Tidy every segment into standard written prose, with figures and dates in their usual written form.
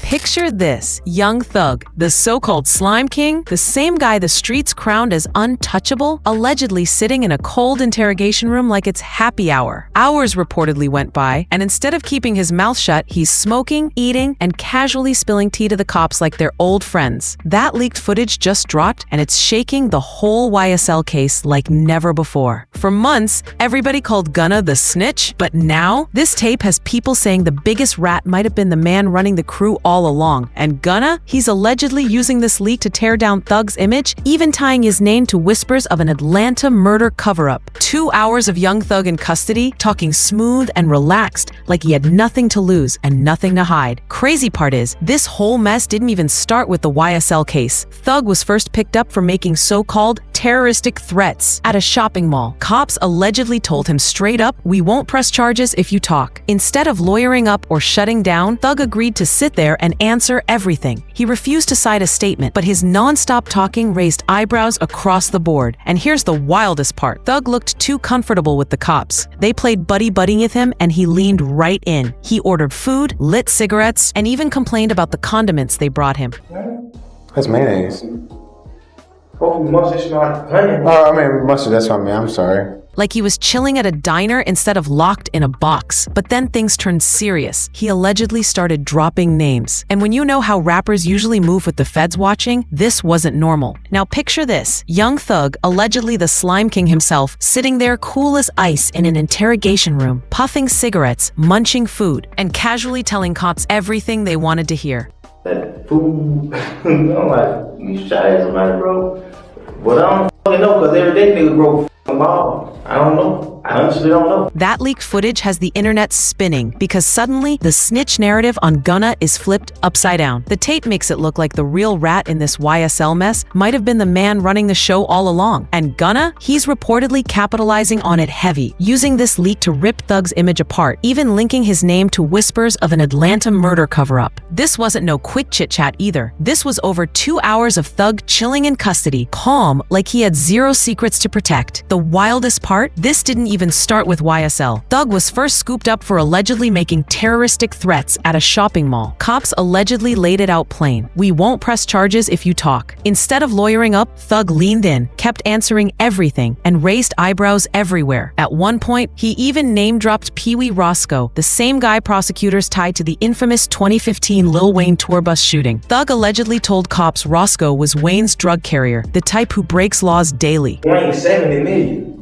Picture this, young thug, the so-called slime king, the same guy the streets crowned as untouchable, allegedly sitting in a cold interrogation room like it's happy hour. Hours reportedly went by, and instead of keeping his mouth shut, he's smoking, eating, and casually spilling tea to the cops like they're old friends. That leaked footage just dropped, and it's shaking the whole YSL case like never before. For months, everybody called Gunna the snitch, but now, this tape has people saying the biggest rat might have been the man running the crew all along. And Gunna, he's allegedly using this leak to tear down Thug's image, even tying his name to whispers of an Atlanta murder cover-up. 2 hours of young Thug in custody, talking smooth and relaxed, like he had nothing to lose and nothing to hide. Crazy part is, this whole mess didn't even start with the YSL case. Thug was first picked up for making so-called terroristic threats at a shopping mall. Cops allegedly told him straight up, "We won't press charges if you talk." Instead of lawyering up or shutting down, Thug agreed to sit there and answer everything. He refused to cite a statement, but his non-stop talking raised eyebrows across the board. And here's the wildest part. Thug looked too comfortable with the cops. They played buddy-buddy with him, and he leaned right in. He ordered food, lit cigarettes, and even complained about the condiments they brought him. That's mayonnaise. Hopefully mustard smell like honey. Oh, I mean mustard, that's what I mean. I'm sorry. Like he was chilling at a diner instead of locked in a box. But then things turned serious. He allegedly started dropping names. And when you know how rappers usually move with the feds watching, this wasn't normal. Now picture this. Young Thug, allegedly the slime king himself, sitting there cool as ice in an interrogation room, puffing cigarettes, munching food, and casually telling cops everything they wanted to hear. That food, I'm like, you shot at somebody, bro. But I don't fucking know, because every day nigga grow f***ing ball. I don't know. I honestly don't know. That leaked footage has the internet spinning because suddenly the snitch narrative on Gunna is flipped upside down. The tape makes it look like the real rat in this YSL mess might have been the man running the show all along. And Gunna, he's reportedly capitalizing on it heavy, using this leak to rip Thug's image apart, even linking his name to whispers of an Atlanta murder cover-up. This wasn't no quick chit-chat either. This was over 2 hours of Thug chilling in custody, calm, like he had zero secrets to protect. The wildest part, this didn't even start with YSL. Thug was first scooped up for allegedly making terroristic threats at a shopping mall. Cops allegedly laid it out plain. "We won't press charges if you talk." Instead of lawyering up, Thug leaned in, kept answering everything, and raised eyebrows everywhere. At one point, he even name-dropped Pee Wee Roscoe, the same guy prosecutors tied to the infamous 2015 Lil Wayne tour bus shooting. Thug allegedly told cops Roscoe was Wayne's drug carrier, the type who breaks laws daily. Wayne 70 million.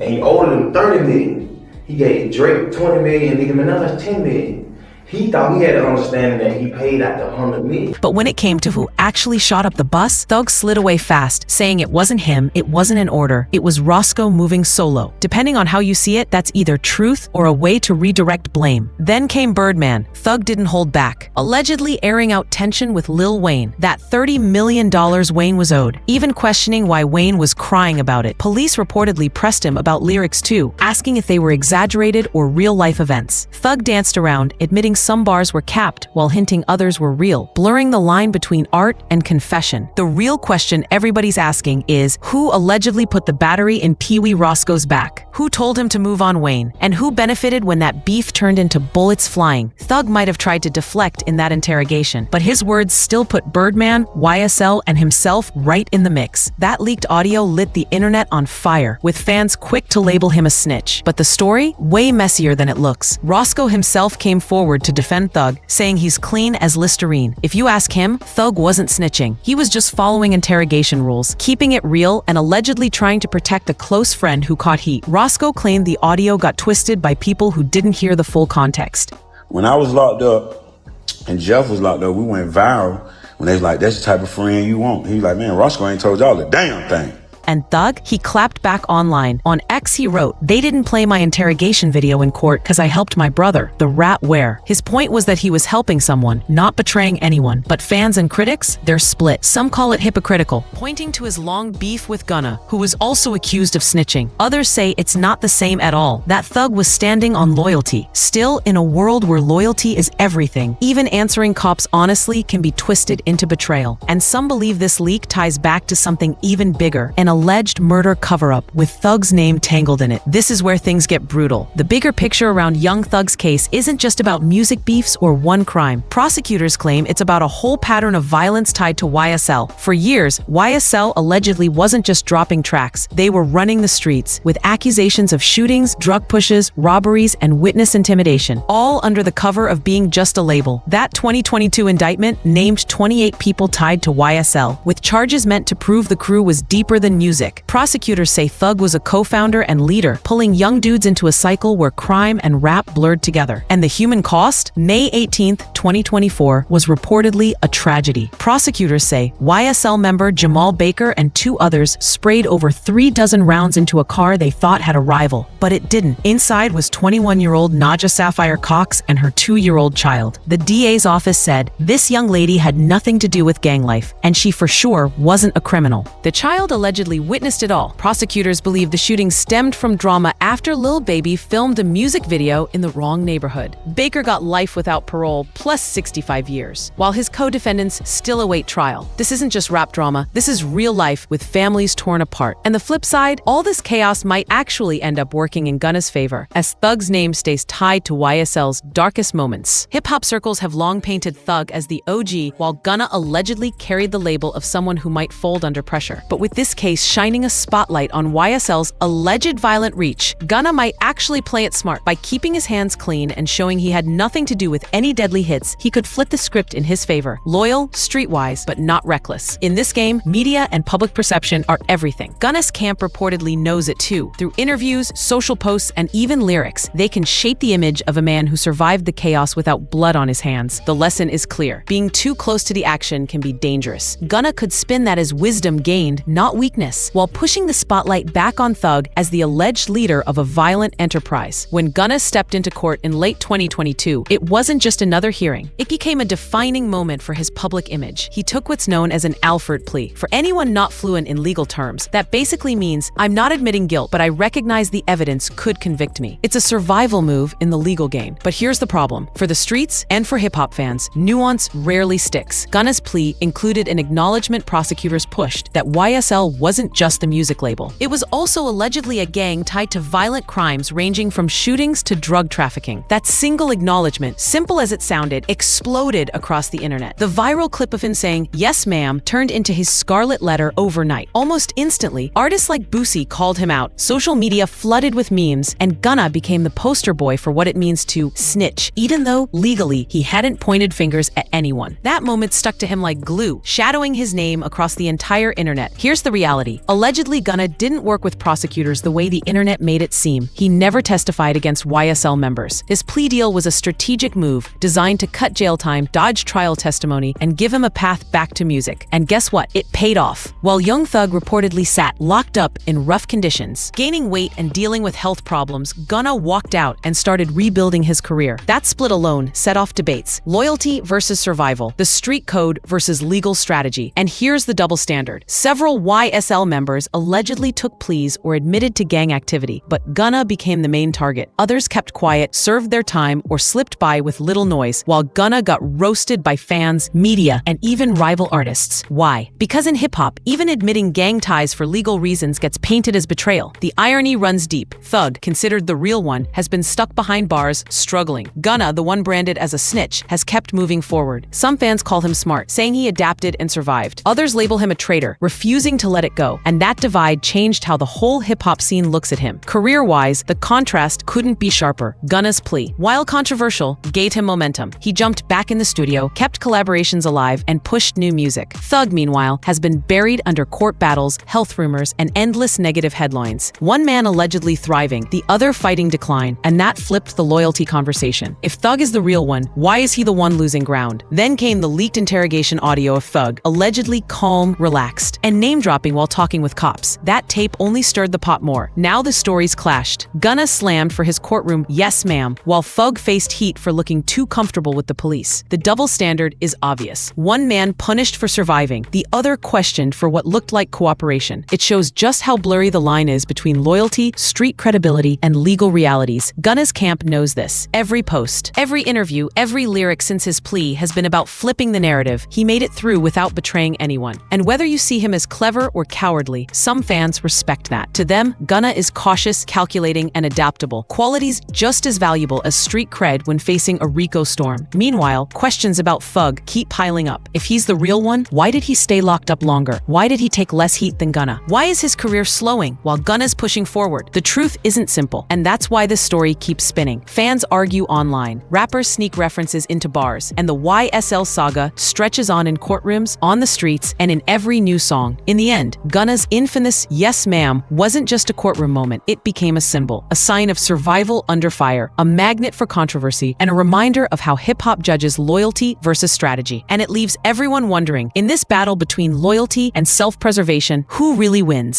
And he owed him 30 million. He gave Drake 20 million, Nicki Minaj 10 million. He thought he had an understanding that he paid out the 100 million. But when it came to who actually shot up the bus, Thug slid away fast, saying it wasn't him, it wasn't an order, it was Roscoe moving solo. Depending on how you see it, that's either truth or a way to redirect blame. Then came Birdman. Thug didn't hold back, allegedly airing out tension with Lil Wayne, that $30 million Wayne was owed, even questioning why Wayne was crying about it. Police reportedly pressed him about lyrics too, asking if they were exaggerated or real-life events. Thug danced around, admitting some bars were capped while hinting others were real, blurring the line between art and confession. The real question everybody's asking is, who allegedly put the battery in Pee Wee Roscoe's back? Who told him to move on Wayne? And who benefited when that beef turned into bullets flying? Thug might have tried to deflect in that interrogation, but his words still put Birdman, YSL, and himself right in the mix. That leaked audio lit the internet on fire, with fans quick to label him a snitch. But the story? Way messier than it looks. Roscoe himself came forward to defend Thug, saying he's clean as Listerine. If you ask him, Thug wasn't snitching. He was just following interrogation rules, keeping it real, and allegedly trying to protect a close friend who caught heat. Roscoe claimed the audio got twisted by people who didn't hear the full context. When I was locked up and Jeff was locked up, we went viral when they was like, "That's the type of friend you want." He was like, "Man, Roscoe ain't told y'all the damn thing." And Thug, he clapped back online. On X, he wrote, "They didn't play my interrogation video in court because I helped my brother, the rat where." His point was that he was helping someone, not betraying anyone. But fans and critics, they're split. Some call it hypocritical, pointing to his long beef with Gunna, who was also accused of snitching. Others say it's not the same at all, that Thug was standing on loyalty. Still, in a world where loyalty is everything, even answering cops honestly can be twisted into betrayal. And some believe this leak ties back to something even bigger, an alleged murder cover-up with Thug's name tangled in it. This is where things get brutal. The bigger picture around Young Thug's case isn't just about music beefs or one crime. Prosecutors claim it's about a whole pattern of violence tied to YSL. For years, YSL allegedly wasn't just dropping tracks, they were running the streets, with accusations of shootings, drug pushes, robberies, and witness intimidation, all under the cover of being just a label. That 2022 indictment named 28 people tied to YSL, with charges meant to prove the crew was deeper than music. Prosecutors say Thug was a co-founder and leader, pulling young dudes into a cycle where crime and rap blurred together. And the human cost? May 18th, 2024, was reportedly a tragedy. Prosecutors say YSL member Jamal Baker and 2 others sprayed over 36 rounds into a car they thought had a rival, but it didn't. Inside was 21-year-old Naja Sapphire Cox and her 2-year-old child. The DA's office said this young lady had nothing to do with gang life, and she for sure wasn't a criminal. The child allegedly witnessed it all. Prosecutors believe the shooting stemmed from drama after Lil Baby filmed a music video in the wrong neighborhood. Baker got life without parole plus 65 years, while his co-defendants still await trial. This isn't just rap drama, this is real life with families torn apart. And the flip side, all this chaos might actually end up working in Gunna's favor, as Thug's name stays tied to YSL's darkest moments. Hip-hop circles have long painted Thug as the OG, while Gunna allegedly carried the label of someone who might fold under pressure. But with this case shining a spotlight on YSL's alleged violent reach, Gunna might actually play it smart. By keeping his hands clean and showing he had nothing to do with any deadly hits, he could flip the script in his favor. Loyal, streetwise, but not reckless. In this game, media and public perception are everything. Gunna's camp reportedly knows it too. Through interviews, social posts, and even lyrics, they can shape the image of a man who survived the chaos without blood on his hands. The lesson is clear. Being too close to the action can be dangerous. Gunna could spin that as wisdom gained, not weakness, while pushing the spotlight back on Thug as the alleged leader of a violent enterprise. When Gunna stepped into court in late 2022, it wasn't just another hearing. It became a defining moment for his public image. He took what's known as an Alford plea. For anyone not fluent in legal terms, that basically means I'm not admitting guilt, but I recognize the evidence could convict me. It's a survival move in the legal game. But here's the problem. For the streets and for hip-hop fans, nuance rarely sticks. Gunna's plea included an acknowledgement prosecutors pushed that YSL wasn't just the music label. It was also allegedly a gang tied to violent crimes ranging from shootings to drug trafficking. That single acknowledgement, simple as it sounded, exploded across the internet. The viral clip of him saying, "Yes, ma'am," turned into his scarlet letter overnight. Almost instantly, artists like Boosie called him out, social media flooded with memes, and Gunna became the poster boy for what it means to snitch, even though legally he hadn't pointed fingers at anyone. That moment stuck to him like glue, shadowing his name across the entire internet. Here's the reality. Allegedly, Gunna didn't work with prosecutors the way the internet made it seem. He never testified against YSL members. His plea deal was a strategic move designed to cut jail time, dodge trial testimony, and give him a path back to music. And guess what? It paid off. While Young Thug reportedly sat locked up in rough conditions, gaining weight and dealing with health problems, Gunna walked out and started rebuilding his career. That split alone set off debates. Loyalty versus survival, the street code versus legal strategy. And here's the double standard. Several YSL members allegedly took pleas or admitted to gang activity, but Gunna became the main target. Others kept quiet, served their time, or slipped by with little noise, while Gunna got roasted by fans, media, and even rival artists. Why? Because in hip-hop, even admitting gang ties for legal reasons gets painted as betrayal. The irony runs deep. Thug, considered the real one, has been stuck behind bars, struggling. Gunna, the one branded as a snitch, has kept moving forward. Some fans call him smart, saying he adapted and survived. Others label him a traitor, refusing to let it go. And that divide changed how the whole hip-hop scene looks at him. Career-wise, the contrast couldn't be sharper. Gunna's plea, while controversial, gave him momentum. He jumped back in the studio, kept collaborations alive, and pushed new music. Thug, meanwhile, has been buried under court battles, health rumors, and endless negative headlines. One man allegedly thriving, the other fighting decline, and that flipped the loyalty conversation. If Thug is the real one, why is he the one losing ground? Then came the leaked interrogation audio of Thug, allegedly calm, relaxed, and name-dropping while talking with cops. That tape only stirred the pot more. Now the stories clashed. Gunna slammed for his courtroom "yes ma'am," while Thug faced heat for looking too comfortable with the police. The double standard is obvious. One man punished for surviving, the other questioned for what looked like cooperation. It shows just how blurry the line is between loyalty, street credibility, and legal realities. Gunna's camp knows this. Every post, every interview, every lyric since his plea has been about flipping the narrative. He made it through without betraying anyone. And whether you see him as clever or cowardly, cowardly. Some fans respect that. To them, Gunna is cautious, calculating, and adaptable. Qualities just as valuable as street cred when facing a Rico storm. Meanwhile, questions about Thug keep piling up. If he's the real one, why did he stay locked up longer? Why did he take less heat than Gunna? Why is his career slowing while Gunna's pushing forward? The truth isn't simple, and that's why this story keeps spinning. Fans argue online, rappers sneak references into bars, and the YSL saga stretches on in courtrooms, on the streets, and in every new song. In the end, Gunna's infamous "Yes Ma'am" wasn't just a courtroom moment, it became a symbol, a sign of survival under fire, a magnet for controversy, and a reminder of how hip-hop judges loyalty versus strategy. And it leaves everyone wondering, in this battle between loyalty and self-preservation, who really wins?